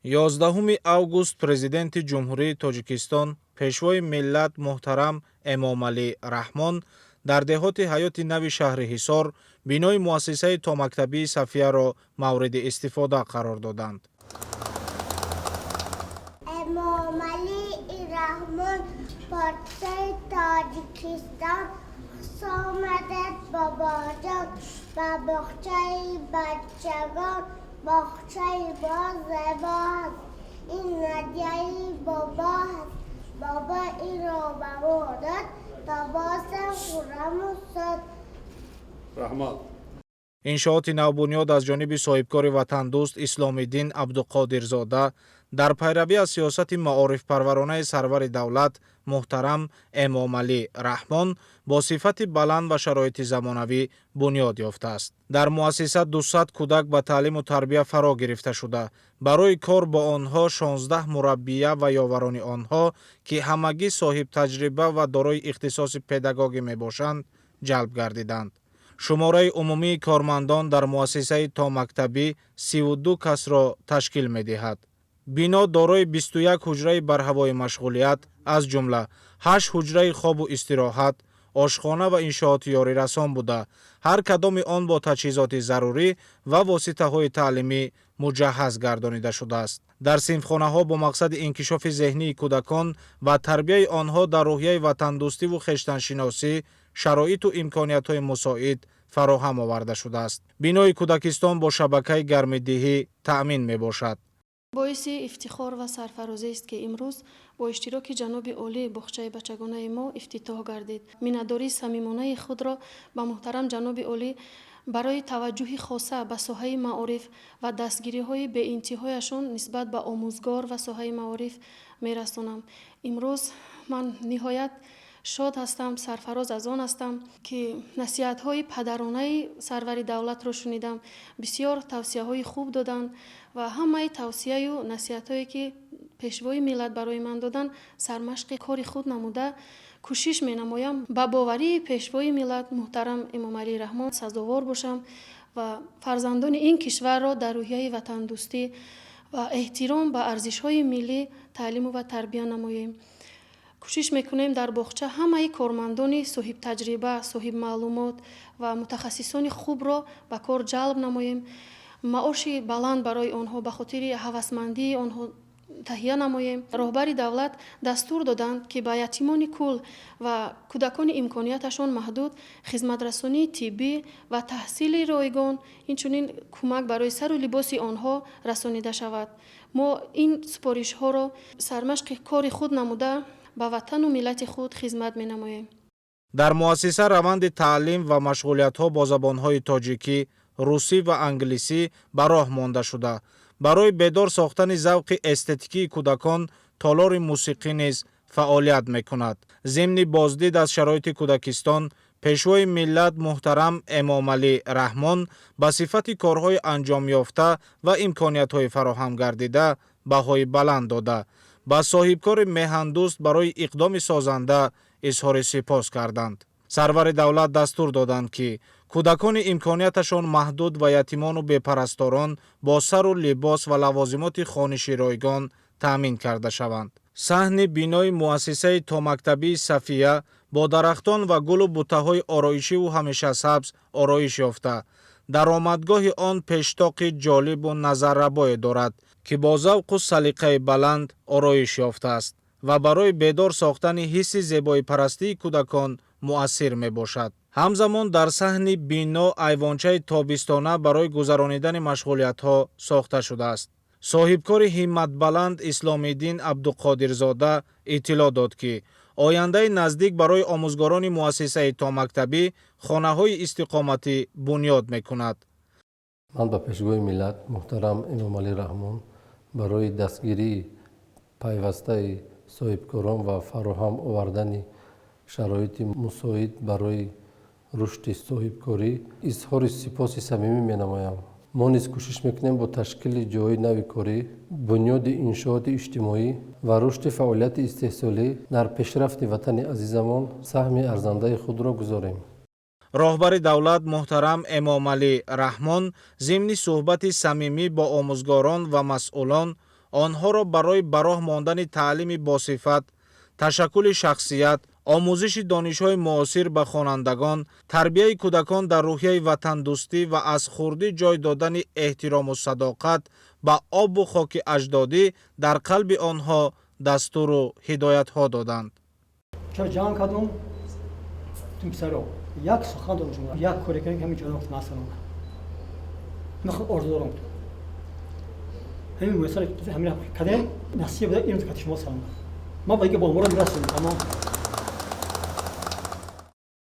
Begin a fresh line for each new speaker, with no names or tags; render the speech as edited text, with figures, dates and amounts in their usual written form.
11 август президенти ҷумҳурии Тоҷикистон пешвои миллат муҳтарам Эмомалӣ Раҳмон дар деҳоти ҳаёти нави шаҳри Ҳисор бинои муассисаи томактабии Сафияро мавриди истифода қарор доданд.
Эмомалӣ Раҳмон подшоҳи Тоҷикистон хусомадад бобоҷон ба боғчаи бачагон боғчаи зебо аст. Ин надяи бобо аст. Бобо инро ба мо дод то бозам хурраму шод.
Раҳмат.
иншооти навбунёд аз ҷониби соҳибкори ватандӯст Исломиддин Абдуқодирзода дар пайравӣ аз сиёсати маорифпарваронаи сарвари давлат муҳтарам Эмомалӣ Раҳмон бо сифати баланд ва шароити замонавӣ бунёд ёфтааст. Дар муассиса 200 кӯдак ба таълиму тарбия фаро гирифта шуда, барои кор бо онҳо 16 мураббия ва ёварони онҳо, ки ҳамагӣ соҳибтаҷриба ва дорои ихтисоси педагогӣ мебошанд, ҷалб гардиданд. шумораи умумии кормандон дар муассисаи томактабӣ 32 касро ташкил медиҳад. бино дорои 21 ҳуҷраи барҳавои машғулият, аз ҷумла 8 ҳуҷраи хобу истироҳат, ошхона ва иншооти ёрирасон буда, ҳар кадоми он бо таҷҳизоти зарурӣ ва воситаҳои таълимӣ муҷаҳҳаз гардонида шудааст. дар синфхонаҳо бо мақсади инкишофи зеҳнии кӯдакон ва тарбияи онҳо дар рӯҳияи ватандӯстиву хештаншиносӣ шароиту имкониятҳои мусоид фароҳам оварда шудааст. бинои кӯдакистон бо шабакаи гармидиҳӣ таъмин мебошад.
боиси ифтихор ва сарфарозист ки имрӯз бо иштироки ҷаноби олӣ боғчаи бачагонаи мо ифтитоҳ гардид. миннатдории самимонаи худро ба муҳтарам ҷаноби олӣ барои таваҷҷӯҳи хоса ба соҳаи маориф ва дастгириҳои беинтиҳояшон нисбат ба омӯзгор ва соҳаи маориф мерасонам. имрӯз ман ниҳоят шод ҳастам, сарфароз аз он ҳастам, ки насиҳатҳои падаронаи сарвари давлатро шунидам. бисёр тавсияҳои хуб доданд ва ҳамаи тавсияю насиҳатҳое ки пешвои миллат барои ман доданд, сармашқи кори худ намуда кӯшиш менамоям ба боварии пешвои миллат муҳтарам Эмомалӣ Раҳмон сазовор бошам ва фарзандони ин кишварро дар рӯҳияи ватандӯстӣ ва эҳтиром ба арзишҳои миллӣ таълиму ва тарбия намоем. кӯшиш мекунем дар боғча ҳамаи кормандони соҳибтаҷриба, соҳибмаълумот ва мутахассисони хубро ба кор ҷалб намоем. маоши баланд барои онҳо ба хотири ҳавасмандии онҳо таҳия намоем. роҳбари давлат дастур доданд ки ба ятимони кул ва кӯдакони имконияташон маҳдуд хизматрасонии тиббӣ ва таҳсили ройгон, инчунин кӯмак барои сару либоси онҳо расонида шавад. мо ин супоришҳоро сармашқи кори худ намуда ба ватану миллати худ хизмат менамоем.
дар муассиса раванди таълим ва машғулиятҳо бо забонҳои тоҷикӣ, русӣ ва англисӣ ба роҳ монда шуда, барои бедор сохтани завқи эстетикии кӯдакон толори мусиқӣ низ фаъолият мекунад. зимни боздид аз шароити кӯдакистон, пешвои миллат муҳтарам Эмомалӣ Раҳмон ба сифати корҳои анҷомёфта ва имкониятҳои фароҳам гардида баҳои баланд дода, ба соҳибкори меҳандӯст барои иқдоми созанда изҳори сипос карданд. сарвари давлат дастур доданд ки кӯдакони имконияташон маҳдуд ва ятимону бепарасторон бо сару либос ва лавозимоти хониши ройгон таъмин карда шаванд. саҳни бинои муассисаи томактабии Сафия бо дарахтон ва гулу бутаҳои ороишиву ҳамешасабз ороиш ёфта, даромадгоҳи он пештоқи ҷолибу назаррабое дорад, ки бо завқу салиқаи баланд ороиш ёфтааст ва барои бедор сохтани ҳисси зебоипарастии кӯдакон муассир мебошад. ҳамзамон дар саҳни бино айвончаи тобистона барои гузаронидани машғулиятҳо сохта шудааст. соҳибкори ҳимматбаланд Исломиддин Абдуқодирзода иттилоъ дод ки ояндаи наздик барои омӯзгорони муассисаи томактабӣ хонаҳои истиқоматӣ бунёд мекунад.
ман ба пешгоҳи миллат муҳтарам Эмомалӣ Раҳмон барои дастгирии пайвастаи соҳибкорон ва фароҳам овардани шароити мусоид барои рушди соҳибкорӣ изҳори сипоси самимӣ менамоям. мо низ кӯшиш мекунем бо ташкили ҷойҳои нави корӣ, бунёди иншооти иҷтимоӣ ва рушди фаъолияти истеҳсолӣ дар пешрафти ватани азизамон саҳми арзандаи худро гузорем.
роҳбари давлат муҳтарам Эмомалӣ Раҳмон зимни суҳбати самимӣ бо омӯзгорон ва масъулон онҳоро барои ба роҳ мондани таълими босифат, ташаккули шахсият, омӯзиши донишҳои муосир ба хонандагон, тарбияи кӯдакон дар рӯҳияи ватандӯстӣ ва аз хурдӣ ҷой додани эҳтирому садоқат ба обу хоки аҷдодӣ дар қалби онҳо дастуру ҳидоятҳо доданд.
چرا جمع کردم تو پسرو یک سخن دارم شما یک کاری کنیم که همین جانم مثلا نخ ارزو دارم همین مثلا همین کدام نصیب بده اینو که شما سلام ما با اینکه با عمر میرسیم تمام